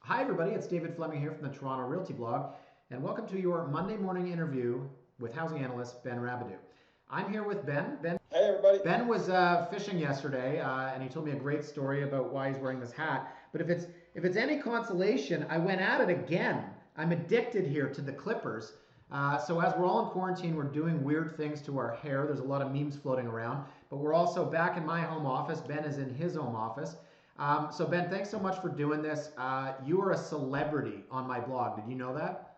Hi, everybody. It's David Fleming here from the Toronto Realty blog, and welcome to your Monday morning interview with housing analyst Ben Rabidoux. I'm here with Ben. Hey, everybody. Ben was fishing yesterday, and he told me a great story about why he's wearing this hat. But if it's any consolation, I went at it again. I'm addicted here to the clippers. So as we're all in quarantine, we're doing weird things to our hair. There's a lot of memes floating around, but we're also back in my home office. Ben is in his home office. So Ben, thanks so much for doing this. You are a celebrity on my blog. Did you know that?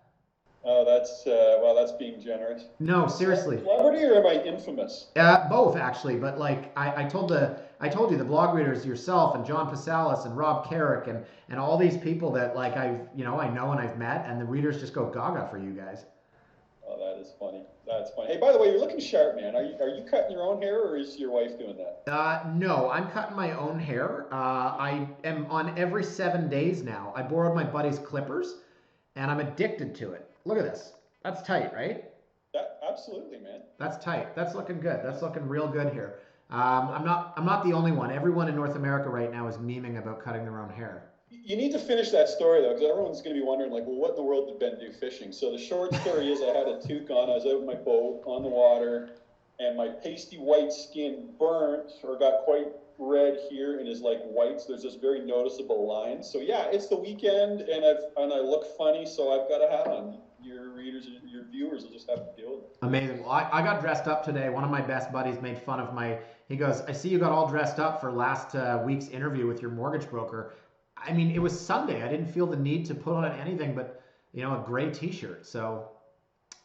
Oh, that's being generous. No, seriously. Celebrity or am I infamous? Both actually, but like I told you the blog readers yourself and John Pasalis and Rob Carrick and all these people that like I know and I've met, and the readers just go gaga for you guys. Oh, that is funny. That's funny. Hey, by the way, you're looking sharp, man. Are you cutting your own hair or is your wife doing that? No, I'm cutting my own hair. I am on every 7 days now. I borrowed my buddy's clippers, and I'm addicted to it. Look at this. That's tight, right? Absolutely, man. That's tight. That's looking good. That's looking real good here. I'm not the only one. Everyone in North America right now is memeing about cutting their own hair. You need to finish that story, though, because everyone's going to be wondering, like, well, what in the world did Ben do fishing? So the short story is I had a toque on. I was out with my boat on the water, and my pasty white skin burnt or got quite red here and is like white. So there's this very noticeable line. So, yeah, it's the weekend, and I look funny, so I've got a hat on. Your readers, your viewers will just have to deal with it. Amazing. Well, I got dressed up today. One of my best buddies made fun of he goes, I see you got all dressed up for last week's interview with your mortgage broker. I mean, it was Sunday. I didn't feel the need to put on anything but, a gray t-shirt. So,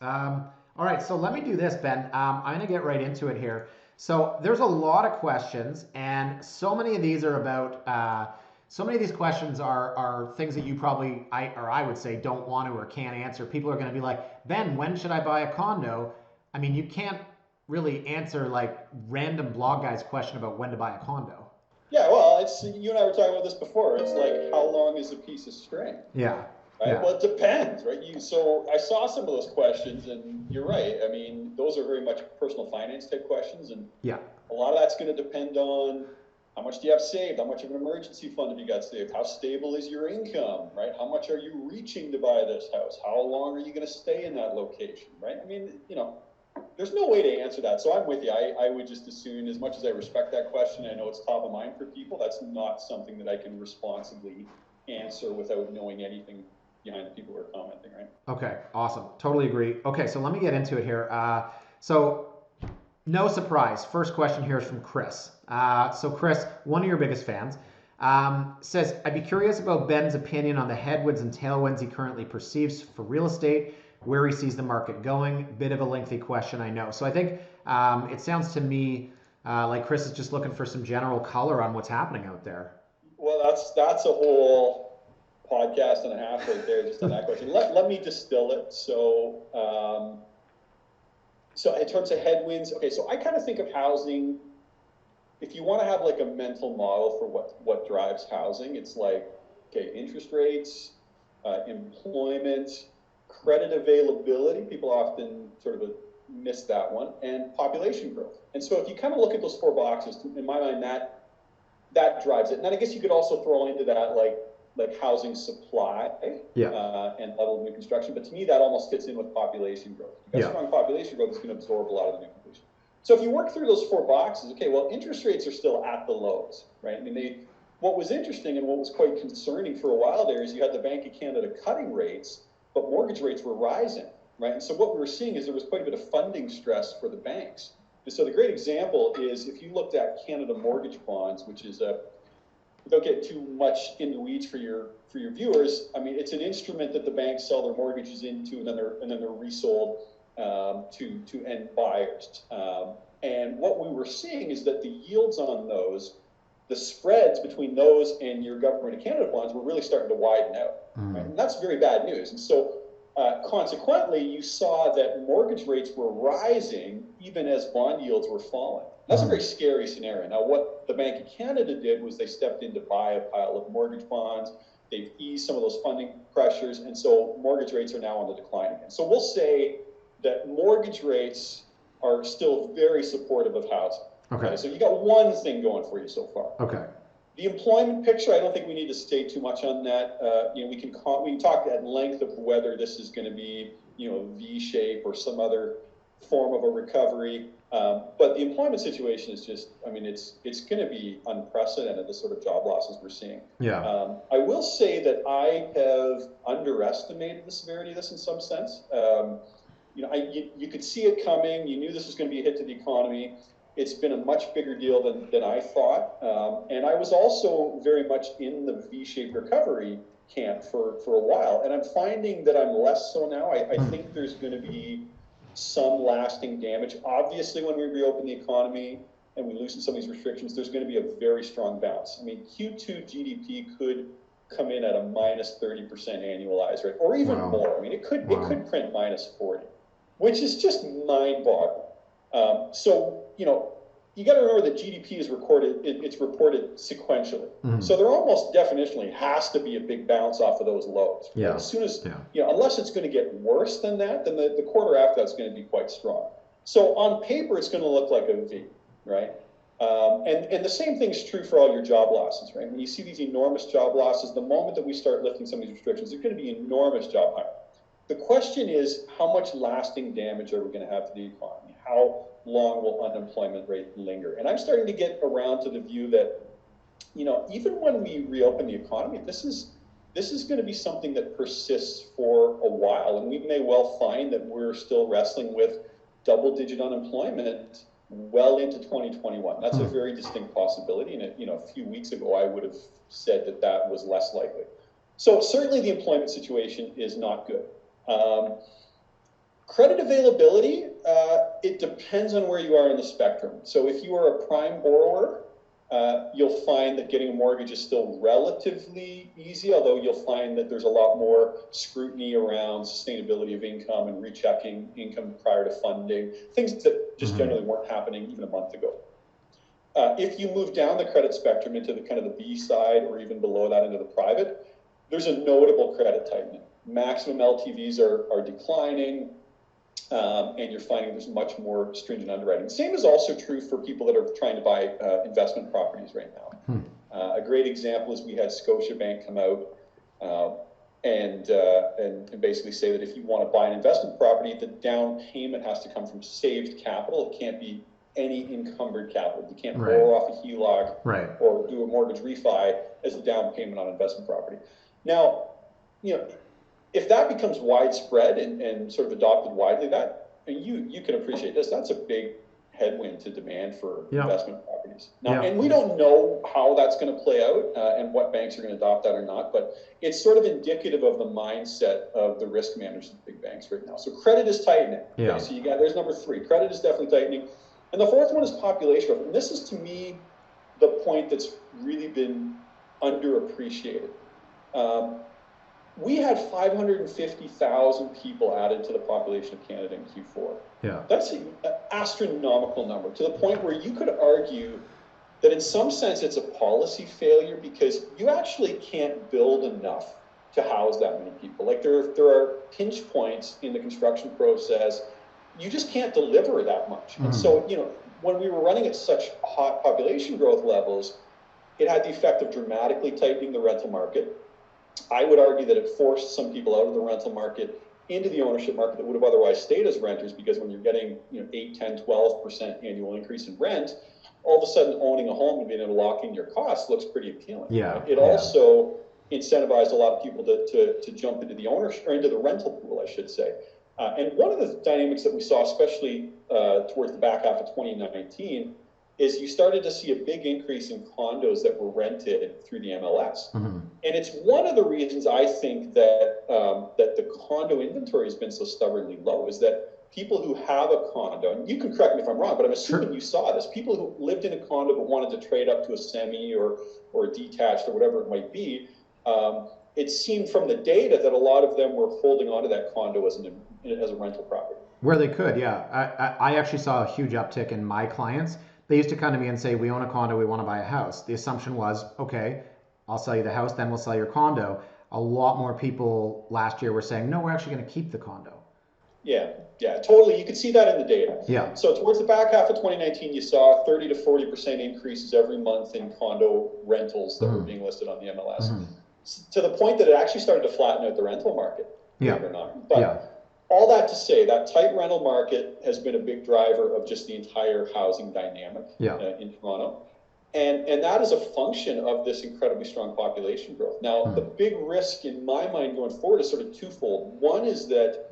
all right. So let me do this, Ben. I'm going to get right into it here. So there's a lot of questions, and so many of these are about, so many of these questions are things that you probably, I would say, don't want to or can't answer. People are going to be like, Ben, when should I buy a condo? I mean, you can't really answer like random blog guy's question about when to buy a condo. Yeah, well, you and I were talking about this before. It's like, how long is a piece of string? Yeah. Right? Yeah. Well, it depends, right? So I saw some of those questions, and you're right. I mean, those are very much personal finance type questions, and yeah, a lot of that's going to depend on how much do you have saved, how much of an emergency fund have you got saved, how stable is your income, right? How much are you reaching to buy this house? How long are you going to stay in that location, right? I mean, there's no way to answer that. So I'm with you. I would just assume, as much as I respect that question, I know it's top of mind for people, that's not something that I can responsibly answer without knowing anything behind the people who are commenting, right? Okay, awesome. Totally agree. Okay, so let me get into it here. So no surprise. First question here is from Chris. So Chris, one of your biggest fans, says, I'd be curious about Ben's opinion on the headwinds and tailwinds he currently perceives for real estate, where he sees the market going. Bit of a lengthy question, I know. So I think it sounds to me like Chris is just looking for some general color on what's happening out there. Well, that's a whole podcast and a half right there just on that question. Let me distill it. So in terms of headwinds, okay, so I kind of think of housing, if you want to have like a mental model for what drives housing, it's like, okay, interest rates, employment, credit availability, people often sort of miss that one, and population growth. And so if you kind of look at those four boxes, in my mind, that drives it. And then I guess you could also throw into that like housing supply and level of new construction. But to me, that almost fits in with population growth. Because strong population growth is going to absorb a lot of the new completion. So if you work through those four boxes, okay, well, interest rates are still at the lows, right? I mean, what was interesting and what was quite concerning for a while there is you had the Bank of Canada cutting rates, but mortgage rates were rising, right? And so what we were seeing is there was quite a bit of funding stress for the banks. And so the great example is if you looked at Canada mortgage bonds, which is without getting too much in the weeds for your viewers, I mean, it's an instrument that the banks sell their mortgages into, and then they're resold to end buyers. And what we were seeing is that the yields on those, the spreads between those and your Government of Canada bonds were really starting to widen out. Right? And that's very bad news. And so consequently, you saw that mortgage rates were rising even as bond yields were falling. That's a very scary scenario. Now, what the Bank of Canada did was they stepped in to buy a pile of mortgage bonds. They've eased some of those funding pressures, and so mortgage rates are now on the decline again. So we'll say that mortgage rates are still very supportive of housing. Okay. So you got one thing going for you so far. Okay. The employment picture, I don't think we need to stay too much on that. We can talk at length of whether this is going to be, V shape or some other form of a recovery. But the employment situation is just, it's going to be unprecedented, the sort of job losses we're seeing. Yeah. I will say that I have underestimated the severity of this in some sense. You could see it coming. You knew this was going to be a hit to the economy. It's been a much bigger deal than I thought. And I was also very much in the V-shaped recovery camp for a while. And I'm finding that I'm less so now. I think there's going to be some lasting damage. Obviously, when we reopen the economy and we loosen some of these restrictions, there's going to be a very strong bounce. Q2 GDP could come in at a minus 30% annualized rate, or even more. It could print minus 40, which is just mind-boggling. So, you got to remember that GDP is it's reported sequentially. Mm-hmm. So there almost definitionally has to be a big bounce off of those lows. Right? Yeah. As soon as, unless it's going to get worse than that, then the quarter after that's going to be quite strong. So on paper, it's going to look like a V, right? And the same thing is true for all your job losses, right? When you see these enormous job losses, the moment that we start lifting some of these restrictions, there's going to be enormous job hiring. The question is, how much lasting damage are we going to have to the economy? How long will unemployment rate linger? And I'm starting to get around to the view that, even when we reopen the economy, this is going to be something that persists for a while. And we may well find that we're still wrestling with double-digit unemployment well into 2021. That's a very distinct possibility. And, a few weeks ago, I would have said that was less likely. So certainly the employment situation is not good. Credit availability, it depends on where you are in the spectrum. So if you are a prime borrower, you'll find that getting a mortgage is still relatively easy, although you'll find that there's a lot more scrutiny around sustainability of income and rechecking income prior to funding, things that just generally weren't happening even a month ago. If you move down the credit spectrum into the kind of the B side or even below that into the private, there's a notable credit tightening. Maximum LTVs are declining. And you're finding there's much more stringent underwriting. Same is also true for people that are trying to buy investment properties right now. A great example is we had Scotiabank come out and basically say that if you want to buy an investment property, the down payment has to come from saved capital. It can't be any encumbered capital. You can't borrow off a HELOC or do a mortgage refi as the down payment on investment property. Now, if that becomes widespread and sort of adopted widely, you can appreciate this. That's a big headwind to demand for investment properties. Now, and we don't know how that's going to play out and what banks are going to adopt that or not, but it's sort of indicative of the mindset of the risk managers of the big banks right now. So credit is tightening. Okay? So there's number 3. Credit is definitely tightening. And the fourth one is population growth. And this is, to me, the point that's really been underappreciated. We had 550,000 people added to the population of Canada in Q4. That's an astronomical number, to the point where you could argue that in some sense it's a policy failure because you actually can't build enough to house that many people. Like there are pinch points in the construction process. You just can't deliver that much. And so, when we were running at such hot population growth levels, it had the effect of dramatically tightening the rental market. I would argue that it forced some people out of the rental market into the ownership market that would have otherwise stayed as renters, because when you're getting 8, 10, 12% annual increase in rent, all of a sudden owning a home and being able to lock in your costs looks pretty appealing. It also incentivized a lot of people to jump into the ownership or into the rental pool, I should say. And one of the dynamics that we saw, especially towards the back half of 2019, is you started to see a big increase in condos that were rented through the MLS. And it's one of the reasons I think that that the condo inventory has been so stubbornly low, is that people who have a condo, and you can correct me if I'm wrong, but I'm assuming you saw this, people who lived in a condo but wanted to trade up to a semi or a detached or whatever it might be, it seemed from the data that a lot of them were holding onto that condo as a rental property. Where they could, I actually saw a huge uptick in my clients. They used to come to me and say, we own a condo, we want to buy a house. The assumption was, okay, I'll sell you the house, then we'll sell your condo. A lot more people last year were saying, no, we're actually going to keep the condo. Yeah, totally. You can see that in the data. Yeah. So towards the back half of 2019, you saw 30 to 40% increases every month in condo rentals that were being listed on the MLS, to the point that it actually started to flatten out the rental market, believe it or not. But all that to say, that tight rental market has been a big driver of just the entire housing dynamic in Toronto. And that is a function of this incredibly strong population growth. Now, the big risk in my mind going forward is sort of twofold. One is that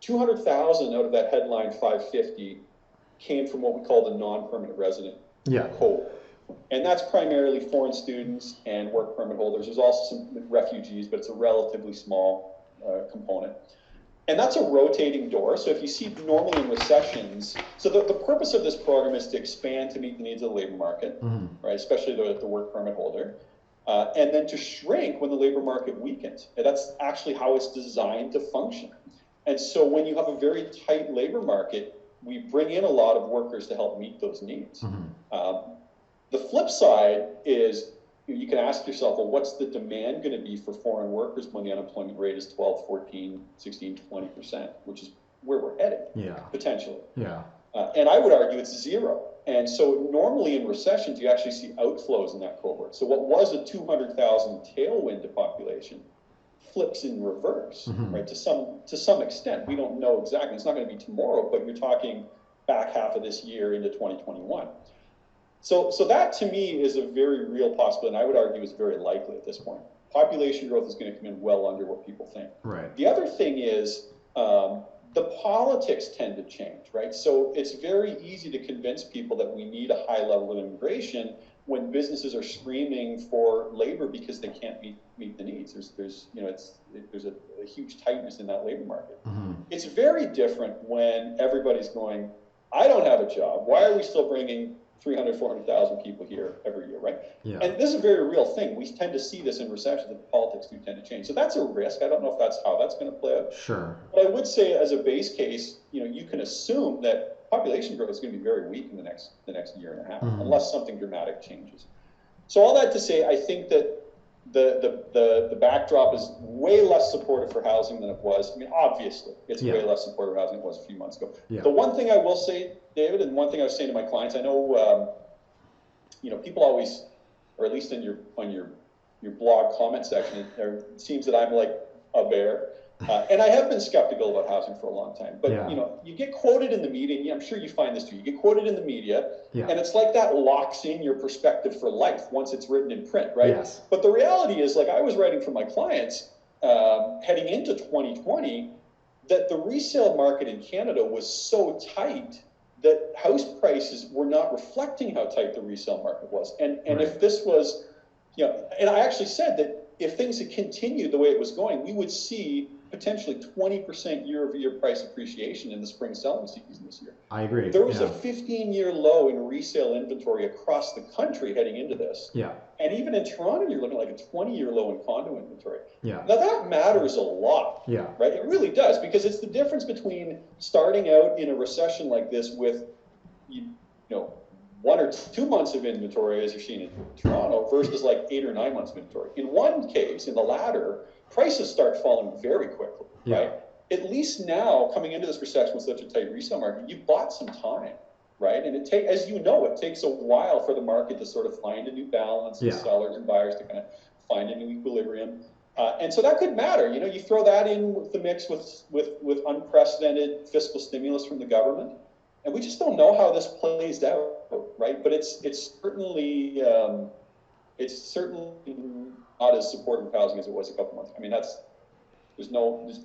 200,000 out of that headline 550 came from what we call the non-permanent resident cohort. And that's primarily foreign students and work permit holders. There's also some refugees, but it's a relatively small component. And that's a rotating door. So if you see normally in recessions, so the purpose of this program is to expand to meet the needs of the labor market, right? Especially the work permit holder. And then to shrink when the labor market weakens. And that's actually how it's designed to function. And so when you have a very tight labor market, we bring in a lot of workers to help meet those needs. The flip side is you can ask yourself, well, what's the demand going to be for foreign workers when the unemployment rate is 12, 14, 16, 20%, which is where we're headed, potentially. And I would argue it's zero. And so normally in recessions, you actually see outflows in that cohort. So what was a 200,000 tailwind to population flips in reverse, right? To some extent. We don't know exactly. It's not going to be tomorrow, but you're talking back half of this year into 2021. So that to me is a very real possibility, and I would argue is very likely at this point. Population growth is going to come in well under what people think. Right. The other thing is the politics tend to change, right? So it's very easy to convince people that we need a high level of immigration when businesses are screaming for labor because they can't meet the needs. There's a huge tightness in that labor market. It's very different when everybody's going, I don't have a job. Why are we still bringing 300, 400,000 people here every year, right? And this is a very real thing. We tend to see this in recessions, that the politics do tend to change. So that's a risk. I don't know if that's how that's going to play out. Sure. But I would say as a base case, you can assume that population growth is going to be very weak in the next year and a half, unless something dramatic changes. So all that to say, I think that the backdrop is way less supportive for housing than it was. I mean, obviously, it's way less supportive for housing than it was a few months ago. The one thing I will say, David, and one thing I was saying to my clients, I know, people always, or at least on your blog comment section, it seems that I'm like a bear. And I have been skeptical about housing for a long time. But, you get quoted in the media, and I'm sure you find this too. You get quoted in the media, and it's like that locks in your perspective for life once it's written in print, right? Yes. But the reality is, like I was writing for my clients heading into 2020, that the resale market in Canada was so tight that house prices were not reflecting how tight the resale market was. And if this was, and I actually said that if things had continued the way it was going, we would see potentially 20% year-over-year price appreciation in the spring selling season this year. I agree. There was a 15-year low in resale inventory across the country heading into this. And even in Toronto, you're looking at like a 20-year low in condo inventory. Now that matters a lot, right? It really does, because it's the difference between starting out in a recession like this with, 1 or 2 months of inventory, as you're seeing in Toronto, versus like 8 or 9 months of inventory. In one case, in the latter, prices start falling very quickly, right? At least now, coming into this recession with such a tight resale market, you've bought some time, right? And as you know, it takes a while for the market to sort of find a new balance, and sellers and buyers to kind of find a new equilibrium. And so that could matter. You throw that in with the mix with unprecedented fiscal stimulus from the government, and we just don't know how this plays out, right? But it's certainly not as supportive of housing as it was a couple months. I mean, there's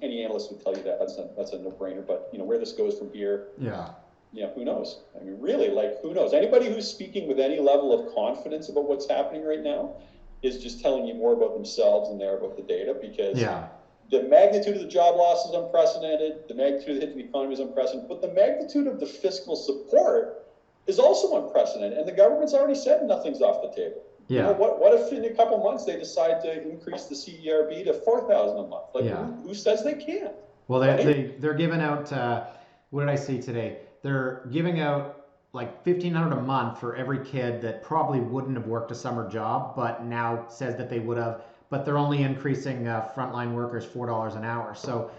any analyst would tell you that that's a no-brainer. But where this goes from here, who knows? I mean, really, who knows? Anybody who's speaking with any level of confidence about what's happening right now is just telling you more about themselves than they are about the data, because the magnitude of the job loss is unprecedented, the magnitude of the hit to the economy is unprecedented, but the magnitude of the fiscal support is also unprecedented, and the government's already said nothing's off the table. What if in a couple months they decide to increase the CERB to $4,000 a month? Who says they can't? Well, they're giving out, what did I see today? They're giving out like $1,500 a month for every kid that probably wouldn't have worked a summer job, but now says that they would have. But they're only increasing frontline workers $4 an hour. So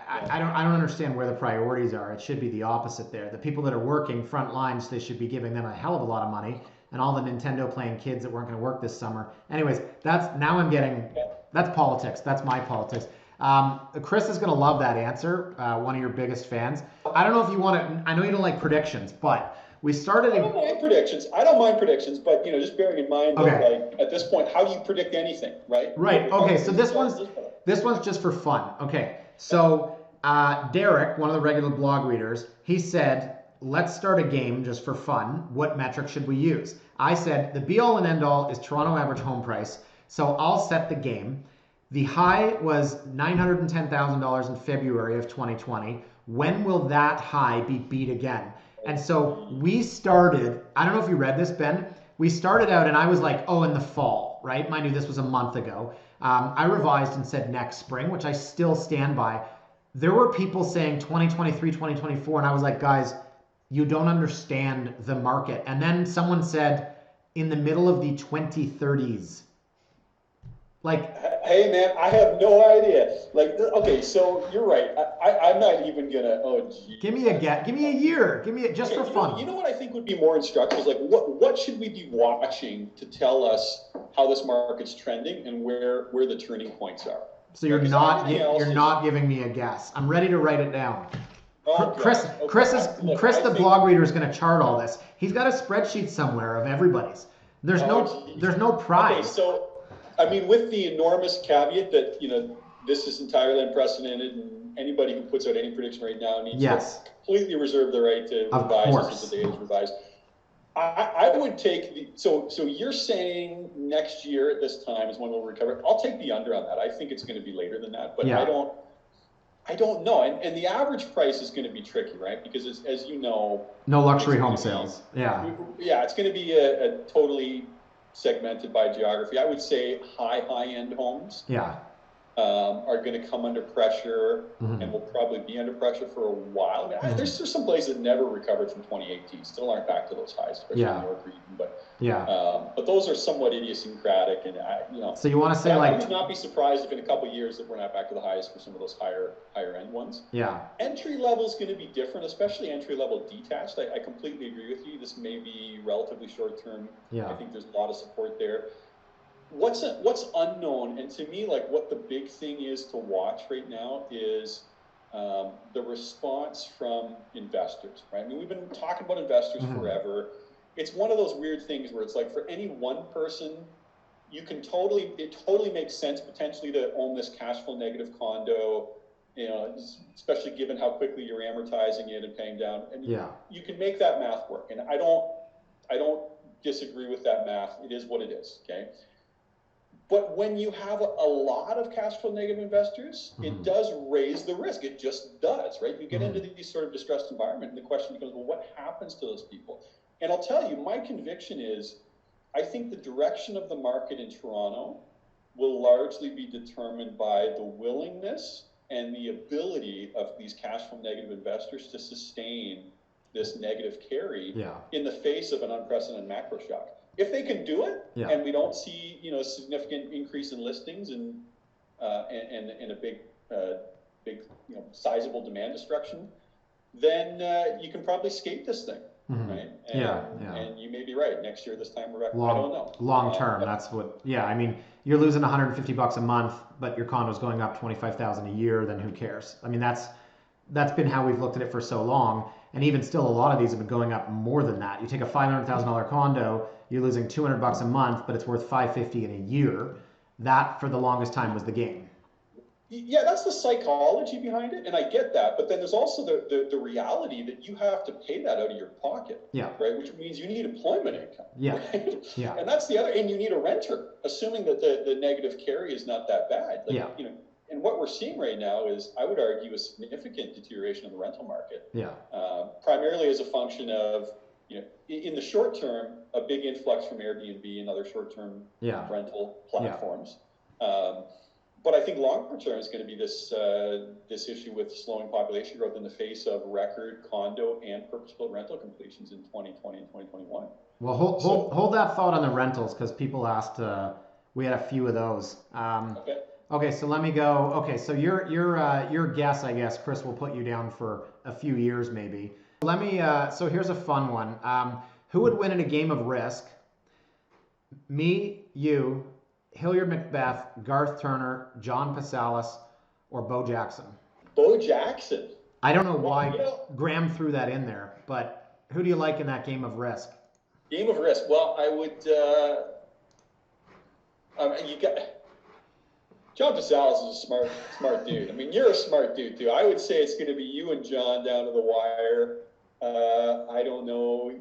I don't understand where the priorities are. It should be the opposite there. The people that are working front lines, they should be giving them a hell of a lot of money, and all the Nintendo playing kids that weren't going to work this summer. Anyways, that's politics. That's my politics. Chris is going to love that answer. One of your biggest fans. I don't know if you want to. I know you don't like predictions, but we started. I don't mind predictions. I don't mind predictions, but just bearing in mind that, like, at this point, how do you predict anything, right? Right. Okay. So this one's just for fun. Okay. So Derek, one of the regular blog readers, he said, let's start a game just for fun. What metric should we use? I said the be all and end all is Toronto average home price. So I'll set the game. The high was $910,000 in February of 2020. When will that high be beat again? And so we started, I don't know if you read this, Ben. We started out and I was like, oh, in the fall, right? Mind you, this was a month ago. I revised and said next spring, which I still stand by. There were people saying 2023, 2024, and I was like, guys, you don't understand the market. And then someone said in the middle of the 2030s. Like, hey man, I have no idea. Like, okay, so you're right. I'm not even gonna. Oh, geez. Give me a year. Give me just for fun. You know what I think would be more instructive is, like, what should we be watching to tell us how this market's trending and where the turning points are? So you're not giving me a guess. I'm ready to write it down. Oh, Chris, the blog reader, is going to chart all this. He's got a spreadsheet somewhere of everybody's. There's no prize. Okay, so I mean, with the enormous caveat that this is entirely unprecedented, and anybody who puts out any prediction right now needs to completely reserve the right to revise as the data is revised. I would take so you're saying next year at this time is when we'll recover. I'll take the under on that. I think it's going to be later than that, but I don't know. And the average price is going to be tricky, right? Because as you know, no luxury home sales. Yeah, it's going to be a totally segmented by geography. I would say high-end homes are going to come under pressure and will probably be under pressure for a while. I mean, there's some places that never recovered from 2018, still aren't back to those highs, especially in the York region. But those are somewhat idiosyncratic, and So you want to say I would not be surprised if in a couple of years that we're not back to the highs for some of those higher end ones. Yeah. Entry level is going to be different, especially entry level detached. I completely agree with you. This may be relatively short term. Yeah. I think there's a lot of support there. What's unknown, and to me, like, what the big thing is to watch right now is the response from investors, right? I mean, we've been talking about investors forever. It's one of those weird things where it's like, for any one person, it totally makes sense potentially to own this cash flow negative condo, especially given how quickly you're amortizing it and paying down. And you can make that math work. And I don't disagree with that math. It is what it is, okay? But when you have a lot of cash flow negative investors, it does raise the risk. It just does, right? You get into these sort of distressed environment, and the question becomes, well, what happens to those people? And I'll tell you, my conviction is, I think the direction of the market in Toronto will largely be determined by the willingness and the ability of these cash flow negative investors to sustain this negative carry in the face of an unprecedented macro shock. If they can do it, and we don't see a significant increase in listings and a big sizable demand destruction, then you can probably skate this thing, right? And you may be right. Next year, this time we're back. I don't know. Long term, that's what. Yeah, I mean, you're losing $150 a month, but your condo's going up $25,000 a year. Then who cares? I mean, that's been how we've looked at it for so long. And even still, a lot of these have been going up more than that. You take a $500,000 condo, you're losing $200 a month, but it's worth $550 in a year. That, for the longest time, was the game. Yeah, that's the psychology behind it, and I get that. But then there's also the reality that you have to pay that out of your pocket, right? Which means you need employment income, right? And that's the other, and you need a renter, assuming that the negative carry is not that bad. And what we're seeing right now is, I would argue, a significant deterioration of the rental market. Primarily as a function of, in the short term, a big influx from Airbnb and other short-term rental platforms. But I think longer term is going to be this issue with slowing population growth in the face of record condo and purpose-built rental completions in 2020 and 2021. Well, hold that thought on the rentals, because people asked. We had a few of those. Okay, so let me go. Okay, so your guess, I guess, Chris will put you down for a few years maybe. Let me. So here's a fun one. Who would win in a game of Risk? Me, you, Hilliard Macbeth, Garth Turner, John Pasalis, or Bo Jackson? Bo Jackson. I don't know Well, why Graham threw that in there, but who do you like in that game of Risk? Game of Risk. Well, I would. You got John Pasalis is a smart dude. I mean, you're a smart dude too. I would say it's going to be you and John down to the wire. I don't know.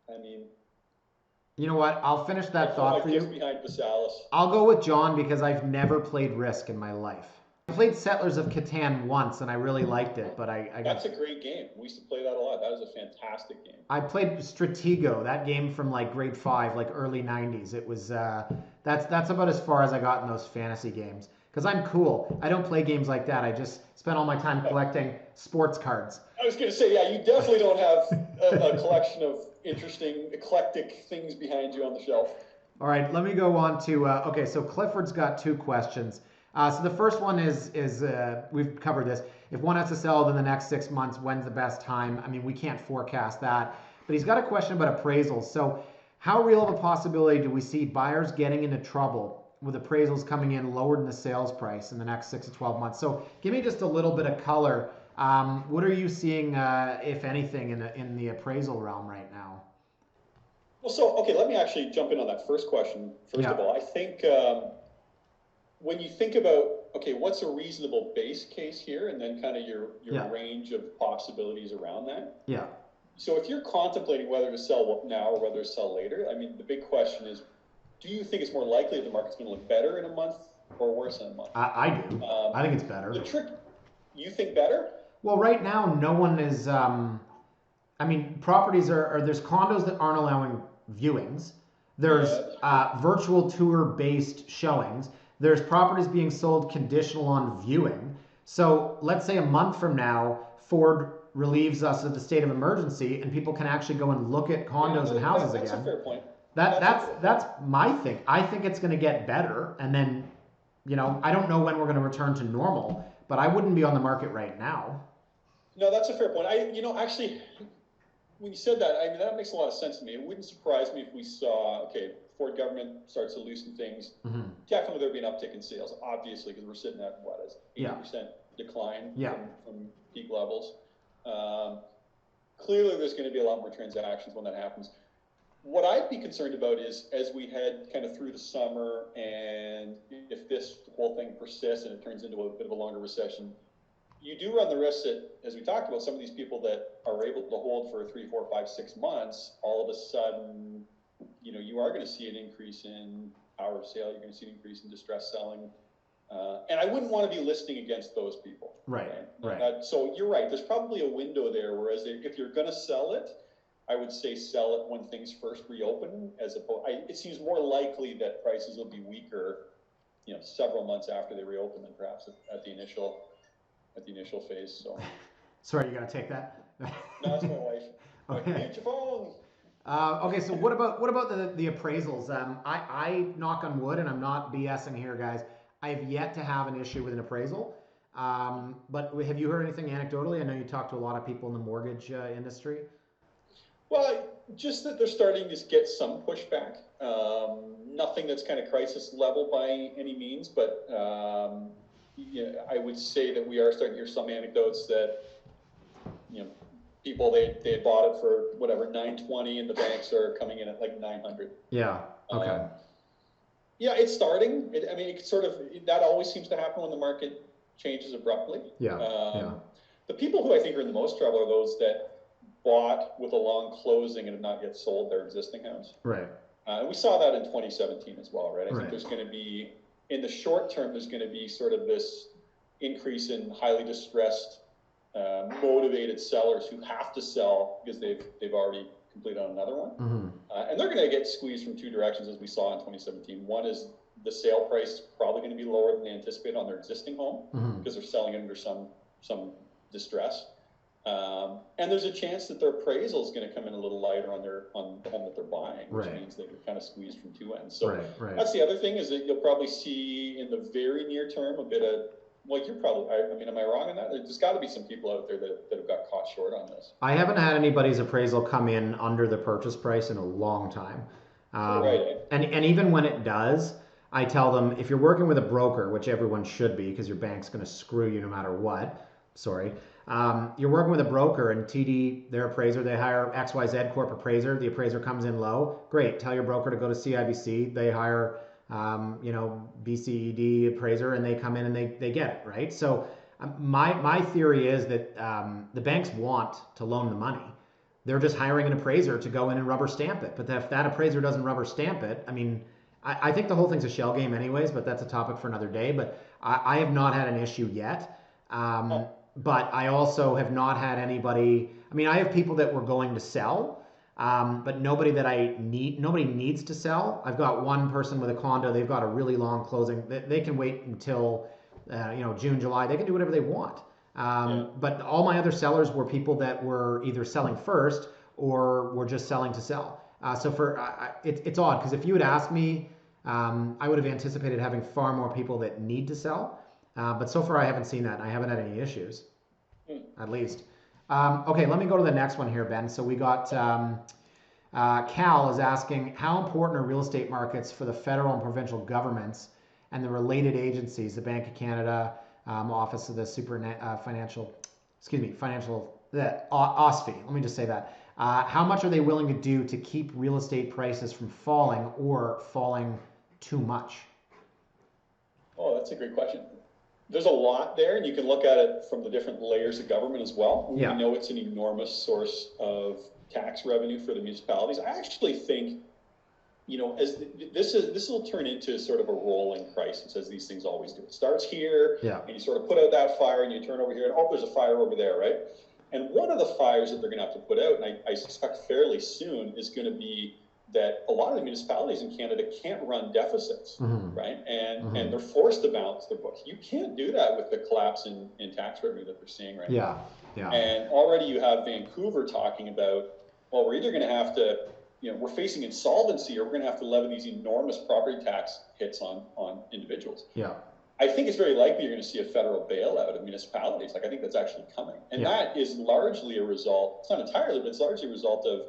I mean, you know what? I'll finish that thought for you. Behind Pasalis. I'll go with John because I've never played Risk in my life. I played Settlers of Catan once and I really liked it, but That's a great game. We used to play that a lot. That was a fantastic game. I played Stratego, that game from like grade 5, like early 90s. It was that's about as far as I got in those fantasy games. Because I'm cool. I don't play games like that. I just spend all my time collecting sports cards. I was going to say, yeah, you definitely don't have a collection of interesting, eclectic things behind you on the shelf. All right, let me go on to, okay, so Clifford's got 2 questions. So the first one is we've covered this. If one has to sell within the next 6 months, when's the best time? I mean, we can't forecast that. But he's got a question about appraisals. So how real of a possibility do we see buyers getting into trouble with appraisals coming in lower than the sales price in the next 6 to 12 months? So give me just a little bit of color. What are you seeing, if anything, in the appraisal realm right now? Well, so, okay, let me actually jump in on that first question. First of all, I think when you think about, okay, what's a reasonable base case here, and then kind of your range of possibilities around that. Yeah. So if you're contemplating whether to sell now or whether to sell later, I mean, the big question is, do you think it's more likely the market's going to look better in a month or worse in a month? I do. I think it's better. The trick, you think better? Well, right now, no one is, I mean, properties there's condos that aren't allowing viewings. There's virtual tour-based showings. There's properties being sold conditional on viewing. So let's say a month from now, Ford relieves us of the state of emergency and people can actually go and look at condos and houses again. That's a fair point. That's my thing. I think it's going to get better. And then, I don't know when we're going to return to normal, but I wouldn't be on the market right now. No, that's a fair point. Actually, when you said that, I mean, that makes a lot of sense to me. It wouldn't surprise me if we saw, Ford government starts to loosen things. Mm-hmm. Definitely there'd be an uptick in sales, obviously, because we're sitting at, 80% decline from peak levels. Clearly, there's going to be a lot more transactions when that happens. What I'd be concerned about is, as we head kind of through the summer, and if this whole thing persists and it turns into a bit of a longer recession, you do run the risk that, as we talked about, some of these people that are able to hold for 3, 4, 5, 6 months, all of a sudden, you are going to see an increase in power of sale. You're going to see an increase in distress selling. And I wouldn't want to be listing against those people. Right. So you're right. There's probably a window there, whereas if you're going to sell it, I would say sell it when things first reopen. It seems more likely that prices will be weaker, several months after they reopen than perhaps at the initial phase. So. Sorry, you gotta take that. No, that's my wife. Okay. Mute your phone. Okay, so what about the appraisals? I knock on wood, and I'm not BSing here, guys. I have yet to have an issue with an appraisal. But have you heard anything anecdotally? I know you talk to a lot of people in the mortgage industry. Well, just that they're starting to get some pushback. Nothing that's kind of crisis level by any means, but I would say that we are starting to hear some anecdotes that people they had bought it for whatever $920 and the banks are coming in at like $900. Yeah. Okay. It's starting. That always seems to happen when the market changes abruptly. Yeah. The people who I think are in the most trouble are those that bought with a long closing and have not yet sold their existing house. Right. And we saw that in 2017 as well, right? I think there's going to be, in the short term, there's going to be sort of this increase in highly distressed, motivated sellers who have to sell because they've already completed on another one. Mm-hmm. And they're going to get squeezed from 2 directions, as we saw in 2017. One is the sale price is probably going to be lower than they anticipate on their existing home because they're selling it under some distress. And there's a chance that their appraisal is going to come in a little lighter on the home that they're buying, which Right. means they're kind of squeezed from two ends. So Right. that's the other thing, is that you'll probably see in the very near term a bit of, well, you're probably, I mean, am I wrong on that? There's got to be some people out there that have got caught short on this. I haven't had anybody's appraisal come in under the purchase price in a long time. Right. And even when it does, I tell them, if you're working with a broker, which everyone should be because your bank's going to screw you no matter what, sorry. You're working with a broker and TD, their appraiser, they hire XYZ Corp appraiser. The appraiser comes in low. Great. Tell your broker to go to CIBC. They hire, BCED appraiser and they come in and they get it, right? So my theory is that the banks want to loan the money. They're just hiring an appraiser to go in and rubber stamp it. But if that appraiser doesn't rubber stamp it, I mean, I think the whole thing's a shell game anyways, but that's a topic for another day. But I have not had an issue yet. But I also have not had anybody, I mean, I have people that were going to sell, but nobody needs to sell. I've got one person with a condo, they've got a really long closing. They can wait until, June, July. They can do whatever they want. But all my other sellers were people that were either selling first or were just selling to sell. It's odd because if you had asked me, I would have anticipated having far more people that need to sell. But so far I haven't seen that. I haven't had any issues, at least. Okay, let me go to the next one here, Ben. So we got Cal is asking, how important are real estate markets for the federal and provincial governments and the related agencies, the Bank of Canada, Office of the Financial, OSFI, let me just say that. How much are they willing to do to keep real estate prices from falling or falling too much? Oh, that's a great question. There's a lot there, and you can look at it from the different layers of government as well. Yeah. We know it's an enormous source of tax revenue for the municipalities. I actually think, as this will turn into sort of a rolling crisis, as these things always do. It starts here, and you sort of put out that fire, and you turn over here, and oh, there's a fire over there, right? And one of the fires that they're going to have to put out, and I suspect fairly soon, is going to be that a lot of the municipalities in Canada can't run deficits, right? And they're forced to balance their books. You can't do that with the collapse in tax revenue that they're seeing right now. Yeah. And already you have Vancouver talking about, well, we're either going to have to, we're facing insolvency, or we're going to have to levy these enormous property tax hits on individuals. Yeah. I think it's very likely you're going to see a federal bailout of municipalities. I think that's actually coming. And that is largely a result, it's not entirely, but it's largely a result of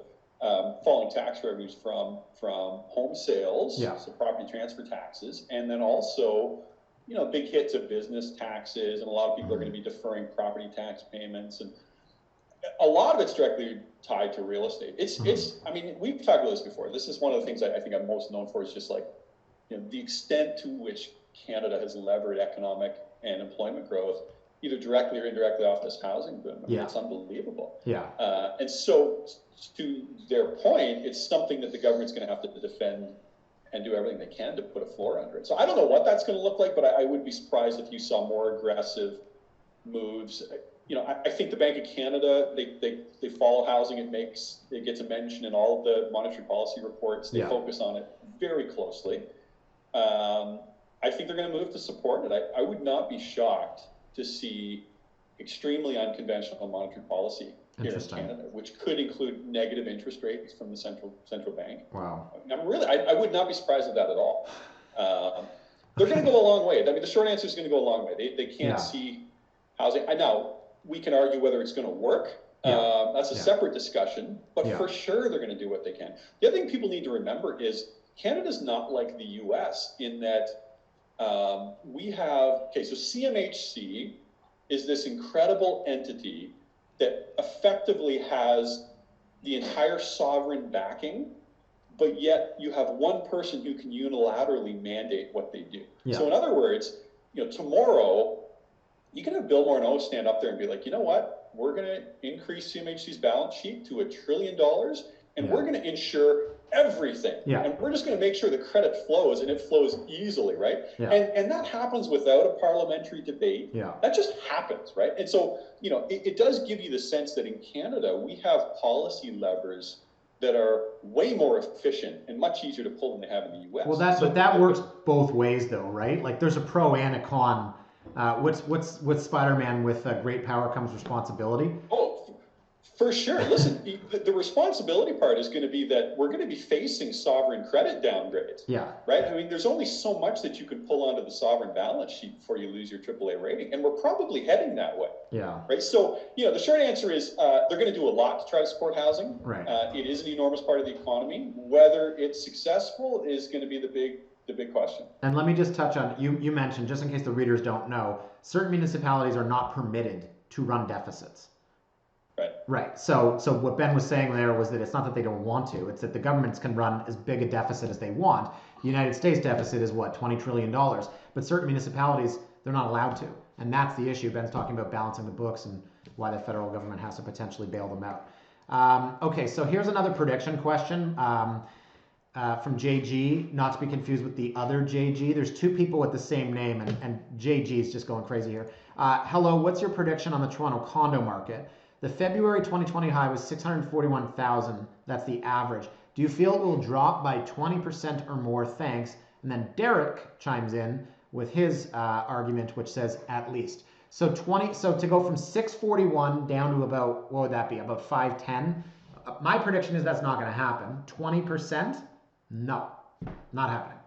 falling tax revenues from home sales, so property transfer taxes, and then also, big hits of business taxes, and a lot of people are going to be deferring property tax payments, and a lot of it's directly tied to real estate. It's I mean, we've talked about this before. This is one of the things I think I'm most known for, is just the extent to which Canada has levered economic and employment growth, either directly or indirectly, off this housing boom. I mean, it's unbelievable. Yeah. And so, to their point, it's something that the government's going to have to defend and do everything they can to put a floor under it. So I don't know what that's going to look like, but I would be surprised if you saw more aggressive moves. I think the Bank of Canada, they follow housing. It gets a mention in all of the monetary policy reports. They focus on it very closely. I think they're going to move to support it. I would not be shocked to see extremely unconventional monetary policy here in Canada, which could include negative interest rates from the central bank. Wow. I would not be surprised at that at all. They're going to go a long way. I mean, the short answer is going to go a long way. They can't see housing. Now, we can argue whether it's going to work. That's a separate discussion, but for sure they're going to do what they can. The other thing people need to remember is Canada's not like the US in that we have, so CMHC is this incredible entity that effectively has the entire sovereign backing, but yet you have one person who can unilaterally mandate what they do. Yeah. So in other words, tomorrow you can have Bill Morneau stand up there and be like, you know what, we're going to increase CMHC's balance sheet to $1 trillion, and we're going to insure everything. Yeah. And we're just going to make sure the credit flows, and it flows easily, right? Yeah. And that happens without a parliamentary debate. Yeah. That just happens, right? And so, it does give you the sense that in Canada, we have policy levers that are way more efficient and much easier to pull than they have in the US. Well, that works both ways, though, right? Like, there's a pro and a con. What's Spider-Man with great power comes responsibility? Oh, For sure. Listen, the responsibility part is going to be that we're going to be facing sovereign credit downgrades. Yeah. Right? I mean, there's only so much that you can pull onto the sovereign balance sheet before you lose your AAA rating. And we're probably heading that way. Yeah. Right? So, the short answer is they're going to do a lot to try to support housing. Right. It is an enormous part of the economy. Whether it's successful is going to be the big question. And let me just touch on, you mentioned, just in case the readers don't know, certain municipalities are not permitted to run deficits. Right. So what Ben was saying there was that it's not that they don't want to, it's that the governments can run as big a deficit as they want. The United States deficit is what, $20 trillion, but certain municipalities, they're not allowed to. And that's the issue. Ben's talking about balancing the books and why the federal government has to potentially bail them out. Okay, so here's another prediction question from JG, not to be confused with the other JG. There's two people with the same name, and JG is just going crazy here. Hello, what's your prediction on the Toronto condo market? The February 2020 high was 641,000. That's the average. Do you feel it will drop by 20% or more? Thanks. And then Derek chimes in with his argument, which says at least. So to go from 641 down to about, what would that be? About 510. My prediction is that's not going to happen. 20%? No, not happening.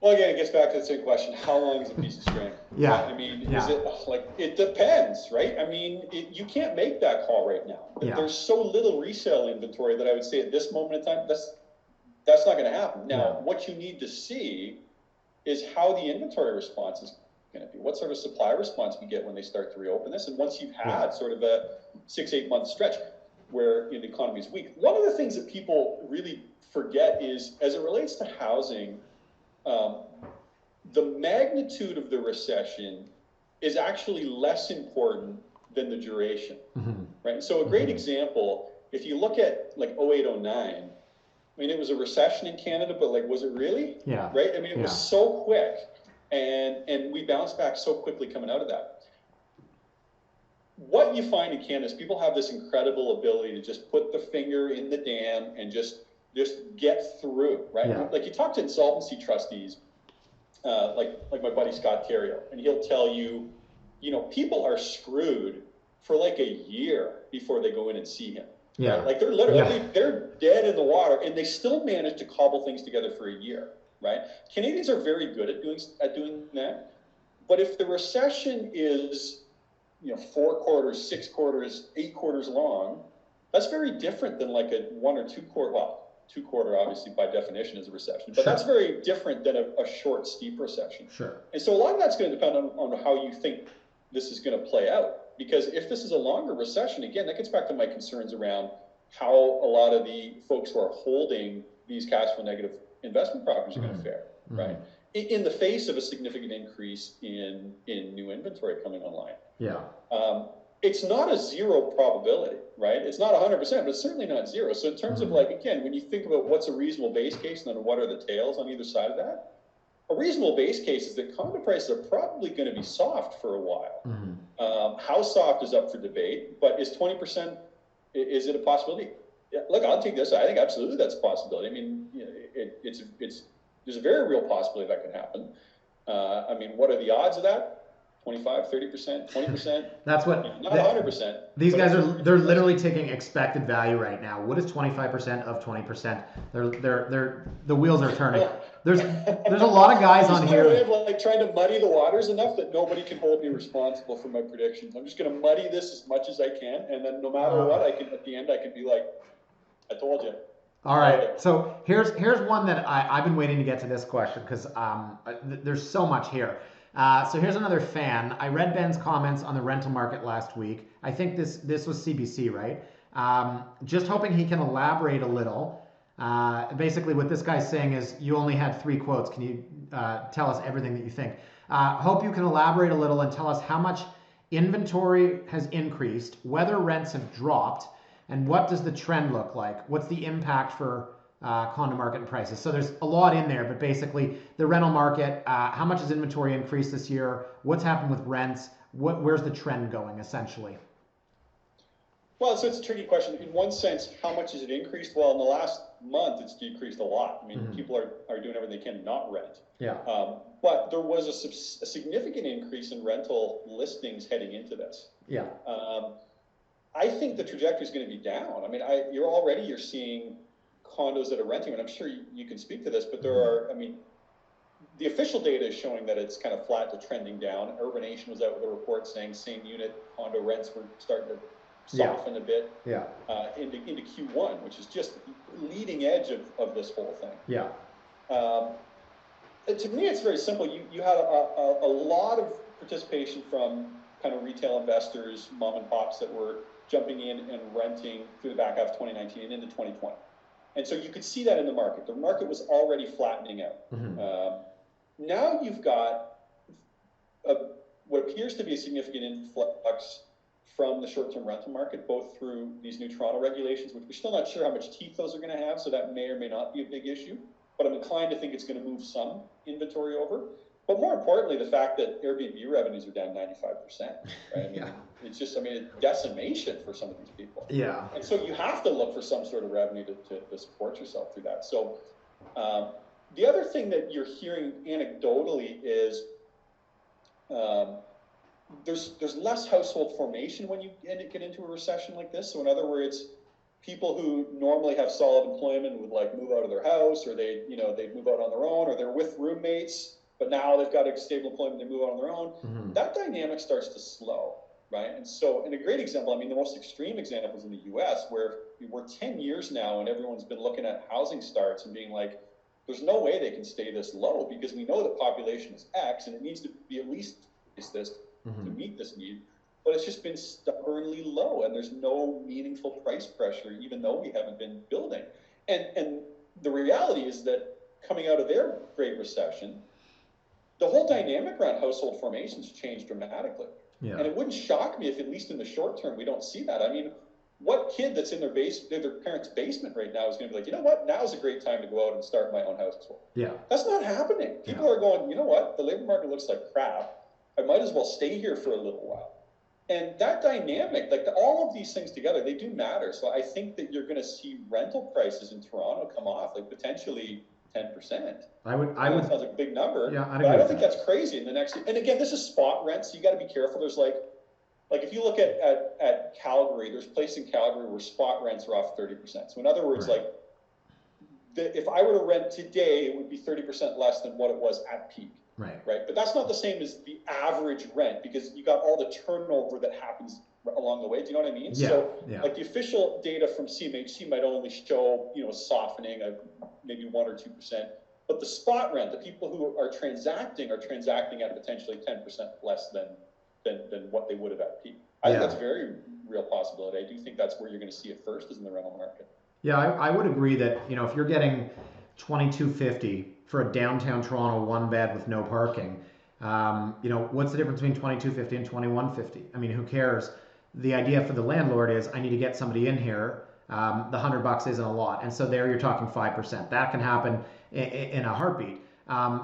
Well, again, it gets back to the same question. How long is a piece of string? Yeah. Right? I mean, is it like, it depends, right? I mean, you can't make that call right now. Yeah. There's so little resale inventory that I would say at this moment in time, that's not going to happen. Now, what you need to see is how the inventory response is going to be. What sort of supply response we get when they start to reopen this. And once you've had sort of a 6-8 month stretch where the economy is weak. One of the things that people really forget is, as it relates to housing, the magnitude of the recession is actually less important than the duration, right? So a great example, if you look at like 08, 09, I mean, it was a recession in Canada, but like, was it really? Yeah. Right? I mean, it was so quick, and we bounced back so quickly coming out of that. What you find in Canada is people have this incredible ability to just put the finger in the dam and just get through, right? Yeah. Like you talk to insolvency trustees, like my buddy Scott Theriault, and he'll tell you, people are screwed for like a year before they go in and see him. Yeah. Right? Like they're literally, they're dead in the water, and they still manage to cobble things together for a year, right? Canadians are very good at doing that. But if the recession is, 4 quarters, 6 quarters, 8 quarters long, that's very different than like a 1 or 2 quarter, 2 quarter obviously by definition is a recession, but that's very different than a short, steep recession. Sure. And so a lot of that's going to depend on how you think this is going to play out. Because if this is a longer recession, again, that gets back to my concerns around how a lot of the folks who are holding these cash flow negative investment properties are going to fare, right? In the face of a significant increase in new inventory coming online. Yeah. It's not a zero probability, right? It's not 100%, but it's certainly not zero. So in terms of like, again, when you think about what's a reasonable base case and then what are the tails on either side of that, a reasonable base case is that condo prices are probably going to be soft for a while. How soft is up for debate, but is 20%, is it a possibility? Yeah, look, I'll take this. I think absolutely that's a possibility. I mean, there's a very real possibility that could happen. I mean, what are the odds of that? 25, 30%, 20%. That's what. Not 100%. These guys they're literally taking expected value right now. What is 25% of 20%? They're the wheels are turning. There's a lot of guys on here. I'm like trying to muddy the waters enough that nobody can hold me responsible for my predictions. I'm just going to muddy this as much as I can, and then no matter what, at the end I can be like, I told you. All right. So here's one that I've been waiting to get to this question because there's so much here. So here's another fan. I read Ben's comments on the rental market last week. I think this was CBC, right? Just hoping he can elaborate a little. Basically, what this guy's saying is you only had 3 quotes. Can you tell us everything that you think? Hope you can elaborate a little and tell us how much inventory has increased, whether rents have dropped, and what does the trend look like? What's the impact for condo market and prices? So there's a lot in there, but basically the rental market, how much has inventory increased this year? What's happened with rents? Where's the trend going essentially? Well, so it's a tricky question. In one sense, how much has it increased? Well, in the last month, it's decreased a lot. I mean, people are doing everything they can to not rent. Yeah. But there was a significant increase in rental listings heading into this. Yeah. I think the trajectory is going to be down. I mean, you're seeing condos that are renting, and I'm sure you can speak to this, but there are, I mean, the official data is showing that it's kind of flat to trending down. Urbanation was out with a report saying same unit condo rents were starting to soften a bit into Q1, which is just leading edge of this whole thing. Yeah. To me, it's very simple. You had a lot of participation from kind of retail investors, mom and pops that were jumping in and renting through the back half of 2019 and into 2020. And so you could see that in the market. The market was already flattening out. Mm-hmm. Now you've got what appears to be a significant influx from the short-term rental market, both through these new Toronto regulations, which we're still not sure how much teeth those are going to have, so that may or may not be a big issue. But I'm inclined to think it's going to move some inventory over. But more importantly, the fact that Airbnb revenues are down 95%, right? I mean, it's just, I mean, it's decimation for some of these people. Yeah. And so you have to look for some sort of revenue to support yourself through that. So the other thing that you're hearing anecdotally is there's less household formation when you get into a recession like this. So in other words, people who normally have solid employment would like move out of their house, or they'd move out on their own, or they're with roommates, but now they've got a stable employment, they move out on their own. Mm-hmm. That dynamic starts to slow, right? And so, in a great example, I mean, the most extreme example is in the US, where we're 10 years now and everyone's been looking at housing starts and being like, there's no way they can stay this low because we know the population is X and it needs to be at least this mm-hmm. to meet this need. But it's just been stubbornly low, and there's no meaningful price pressure, even though we haven't been building. And the reality is that coming out of their Great Recession, the whole dynamic around household formations changed dramatically. Yeah. And it wouldn't shock me if, at least in the short term, we don't see that. I mean, what kid that's in their parents' basement right now is going to be like, you know what, now's a great time to go out and start my own household? Yeah. That's not happening. People are going, you know what, the labor market looks like crap. I might as well stay here for a little while. And that dynamic, like all of these things together, they do matter. So I think that you're going to see rental prices in Toronto come off, like potentially 10%. I would. Sounds like a big number. Yeah, but I don't think that's crazy in the next. And again, this is spot rent, so you got to be careful. There's like if you look at Calgary, there's a place in Calgary where spot rents are off 30%. So in other words, right. If I were to rent today, it would be 30% less than what it was at peak. Right. But that's not the same as the average rent, because you got all the turnover that happens along the way. Do you know what I mean? Yeah. So like the official data from CMHC might only show, softening of maybe 1 or 2%. But the spot rent, the people who are transacting at potentially 10% less than what they would have at peak. I think that's a very real possibility. I do think that's where you're going to see it first, is in the rental market. Yeah, I would agree that, if you're getting $22.50 for a downtown Toronto one bed with no parking, what's the difference between $22.50 and $21.50? I mean, who cares? The idea for the landlord is, I need to get somebody in here. The $100 isn't a lot, and so there you're talking 5%. That can happen in a heartbeat.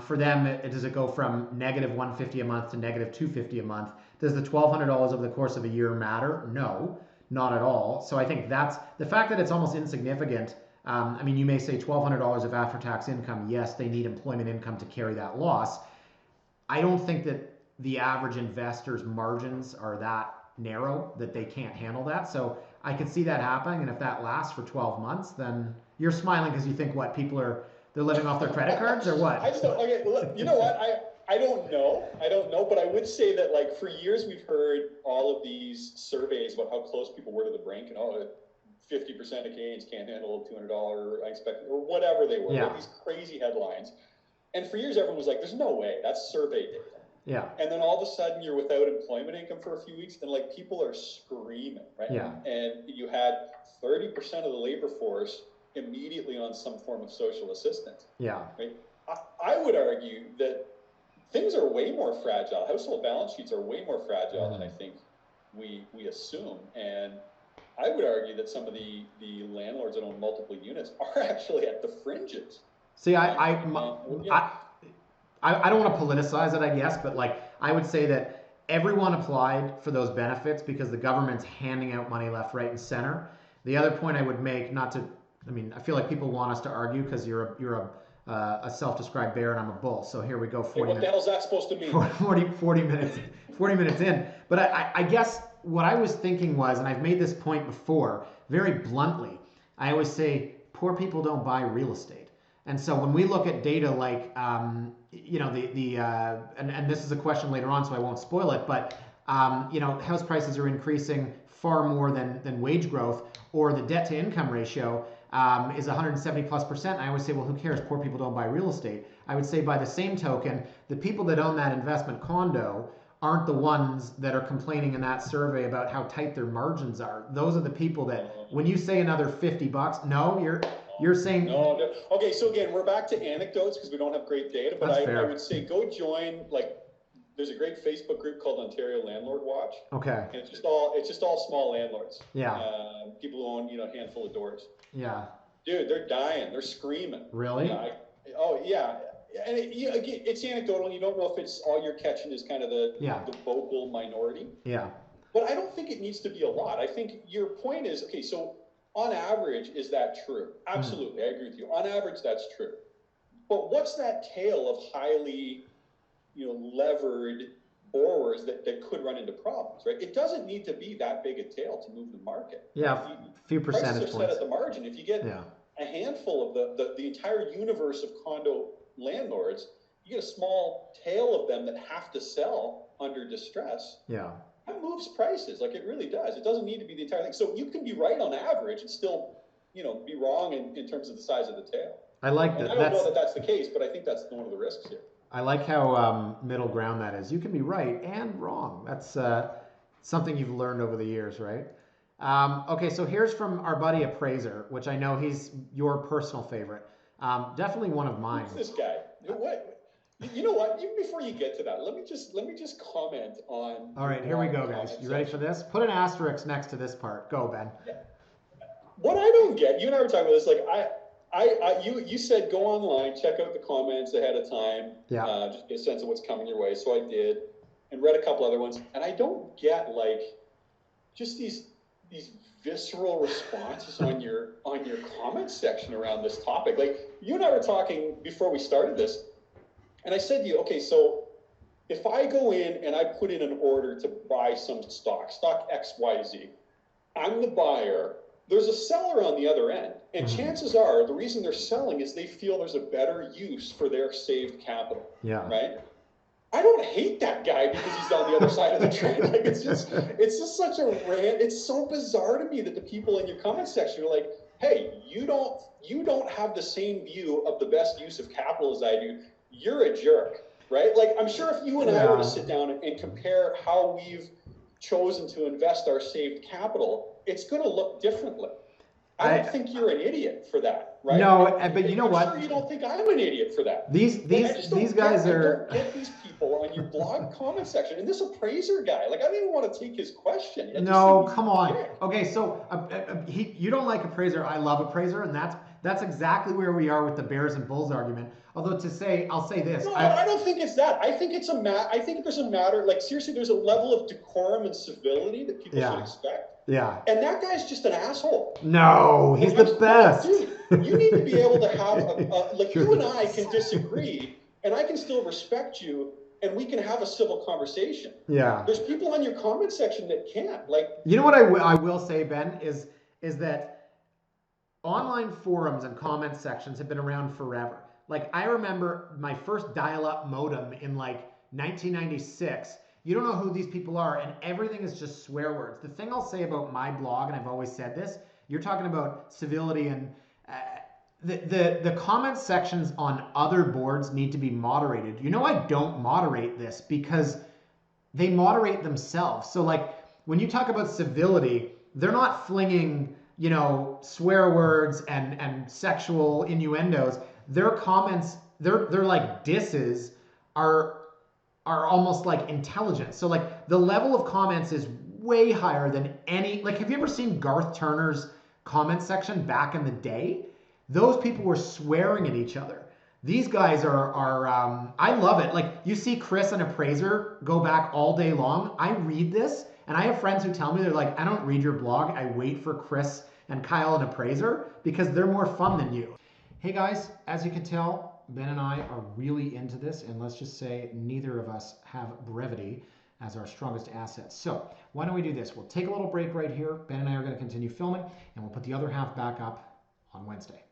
For them, does it go from negative $150 a month to negative $250 a month? Does the $1,200 over the course of a year matter? No, not at all. So I think that's the fact that it's almost insignificant. I mean, you may say $1,200 of after-tax income. Yes, they need employment income to carry that loss. I don't think that the average investor's margins are that narrow that they can't handle that. So I could see that happening. And if that lasts for 12 months, then you're smiling because you think they're living off their credit cards or what? I just don't, okay, you know what? I don't know, but I would say that like for years we've heard all of these surveys about how close people were to the brink, and 50% of Canadians can't handle $200 unexpected, or whatever they were. Yeah. These crazy headlines. And for years everyone was like, there's no way, that's survey data. Yeah. And then all of a sudden you're without employment income for a few weeks, and like people are screaming, right? Yeah. And you had 30% of the labor force immediately on some form of social assistance. Yeah. Right? I would argue that things are way more fragile. Household balance sheets are way more fragile than I think we assume. And I would argue that some of the landlords that own multiple units are actually at the fringes. See, I don't want to politicize it, I guess, but like I would say that everyone applied for those benefits because the government's handing out money left, right, and center. The other point I would make, I feel like people want us to argue because you're a self-described bear and I'm a bull. So here we go. 40 what the hell is that supposed to mean? 40 minutes in. But I guess what I was thinking was, and I've made this point before, very bluntly, I always say poor people don't buy real estate. And so when we look at data like, you know, and this is a question later on, so I won't spoil it, but, you know, house prices are increasing far more than wage growth, or the debt to income ratio is 170+%. I always say, well, who cares? Poor people don't buy real estate. I would say by the same token, the people that own that investment condo aren't the ones that are complaining in that survey about how tight their margins are. Those are the people that, when you say another $50, no, you're saying no. Okay, so again, we're back to anecdotes because we don't have great data, but I would say go join, like, there's a great Facebook group called Ontario Landlord Watch. Okay. And it's just all small landlords. Yeah. People who own, you know, a handful of doors. Yeah. Dude, they're dying. They're screaming. Really? Oh yeah. And it's anecdotal. You don't know if it's all you're catching is kind of the vocal minority. Yeah. But I don't think it needs to be a lot. I think your point is, okay, so on average, is that true? Absolutely, I agree with you. On average, that's true. But what's that tail of highly, you know, levered borrowers that could run into problems, right? It doesn't need to be that big a tail to move the market. Yeah, a few percentage points. Prices are set at the margin. If you get a handful of the entire universe of condo landlords, you get a small tail of them that have to sell under distress. Yeah. That moves prices, like it really does. It doesn't need to be the entire thing. So you can be right on average and still, you know, be wrong in terms of the size of the tail. I like that. I don't know that that's the case, but I think that's one of the risks here. I like how middle ground that is. You can be right and wrong. That's something you've learned over the years, right? Okay, so here's from our buddy Appraiser, which I know he's your personal favorite. Definitely one of mine. Who's this guy? What? You know what? Even before you get to that, let me just comment on. All right, here we go, guys. You ready for this? Put an asterisk next to this part. Go, Ben. Yeah. What I don't get, you and I were talking about this. Like you said, go online, check out the comments ahead of time. Yeah. Just get a sense of what's coming your way. So I did, and read a couple other ones, and I don't get like just these visceral responses on your comment section around this topic. Like you and I were talking before we started this. And I said to you, okay, so if I go in and I put in an order to buy some stock XYZ, I'm the buyer, there's a seller on the other end. And chances are the reason they're selling is they feel there's a better use for their saved capital. Yeah. Right? I don't hate that guy because he's on the other side of the train. Like it's just such a rant. It's so bizarre to me that the people in your comment section are like, hey, you don't have the same view of the best use of capital as I do. You're a jerk, right? Like, I'm sure if you and I were to sit down and compare how we've chosen to invest our saved capital, it's going to look differently. I don't think you're an idiot for that, right? No, but you know what? I'm sure you don't think I'm an idiot for that. These guys are. I don't get these people on your blog comment section, and this appraiser guy. Like, I don't even want to take his question. No, come on. Okay, so you don't like Appraiser. I love Appraiser, and that's exactly where we are with the Bears and Bulls argument. Although I'll say this. No, I don't think it's that. I think it's I think there's a matter, like seriously, there's a level of decorum and civility that people should expect. Yeah. And that guy's just an asshole. No, he's the best. Dude, you need to be able to have like you and I can disagree, and I can still respect you, and we can have a civil conversation. Yeah. There's people on your comment section that can't. Like, you know what I will say, Ben, is that online forums and comment sections have been around forever. Like, I remember my first dial-up modem in like 1996. You don't know who these people are, and everything is just swear words. The thing I'll say about my blog, and I've always said this, you're talking about civility, and the comment sections on other boards need to be moderated. You know, I don't moderate this because they moderate themselves. So like when you talk about civility, they're not flinging, you know, swear words and sexual innuendos. Their comments, they're like disses are almost like intelligent. So like the level of comments is way higher than any, like, have you ever seen Garth Turner's comment section back in the day? Those people were swearing at each other. These guys are I love it. Like, you see Chris and Appraiser go back all day long. I read this, and I have friends who tell me, they're like, I don't read your blog. I wait for Chris and Kyle and Appraiser because they're more fun than you. Hey guys, as you can tell, Ben and I are really into this, and let's just say neither of us have brevity. as our strongest assets. So why don't we do this? We'll take a little break right here. Ben and I are going to continue filming, and we'll put the other half back up on Wednesday.